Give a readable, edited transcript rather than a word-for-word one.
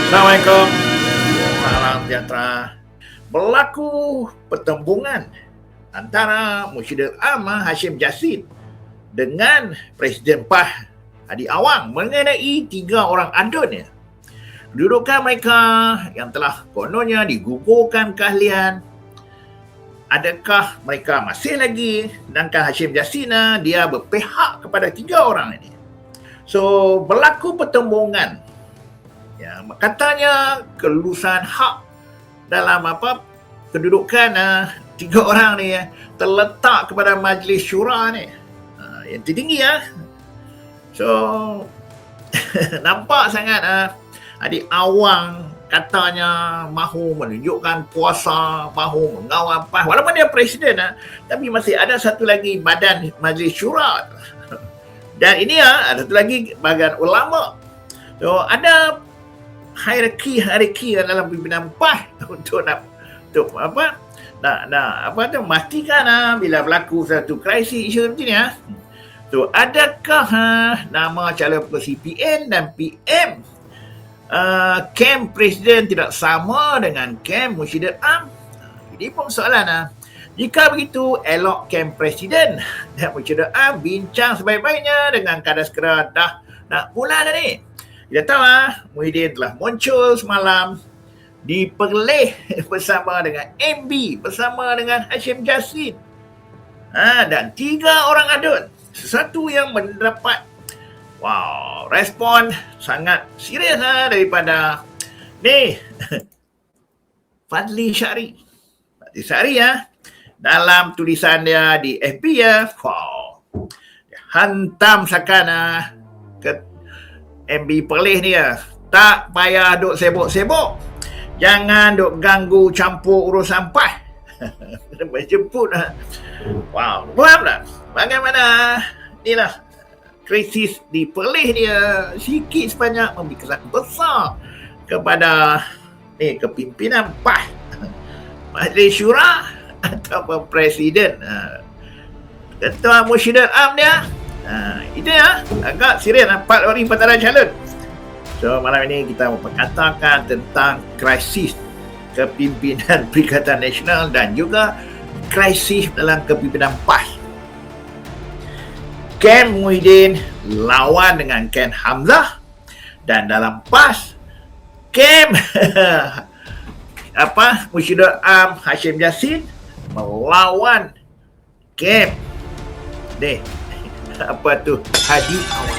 Assalamualaikum. Salam sejahtera. Berlaku pertembungan antara Muhyiddin Hashim Jassin dengan Presiden PAS Hadi Awang mengenai 3 orang adun. Kedudukan mereka yang telah kononnya digugurkan keahlian. Adakah mereka masih lagi, sedangkan Hashim Jassin dia berpihak kepada 3 orang ini. So berlaku pertembungan. Ya, katanya kelulusan hak dalam kedudukan 3 orang ni terletak kepada Majlis Syura ni yang tertinggi So nampak sangat Hadi Awang katanya mahu menunjukkan kuasa, mahu mengawal PAS walaupun dia presiden tapi masih ada satu lagi badan Majlis Syura dan ini ada satu lagi badan ulama. So ada hierarki dalam pimpinan PAS untuk memastikan bila berlaku satu krisis isu macam ni So adakah nama calon CPN dan PM kem presiden tidak sama dengan kem Muhyiddin Ini pun soalan Jika begitu, elok kem presiden dan Muhyiddin bincang sebaik-baiknya dengan kadar segera dah nak mula dah ni. Kita tahu Muhyiddin telah muncul semalam diperleh bersama dengan MB, bersama dengan Hashim Jassin dan 3 orang adun. Sesuatu yang mendapat respon sangat serius daripada ni Fadli Syari dalam tulisan dia di FB hantam sakan ke MB perleh ni tak payah duk sibuk-sibuk, jangan duk ganggu campur urusan PAS. Jemput faham tak bagaimana inilah krisis di perleh dia sikit sebanyak memberi kesan besar kepada kepimpinan PAS Majlis Syura ataupun Presiden Ketua Muhyiddin dia itu agak serius 4 orang Patara calon. So malam ini kita memperkatakan tentang krisis kepimpinan Perikatan Nasional dan juga krisis dalam kepimpinan PAS. Ken Muhyiddin lawan dengan Ken Hamzah dan dalam PAS Ken Muhyiddin Hashim Jassin melawan Ken Hadi Awang.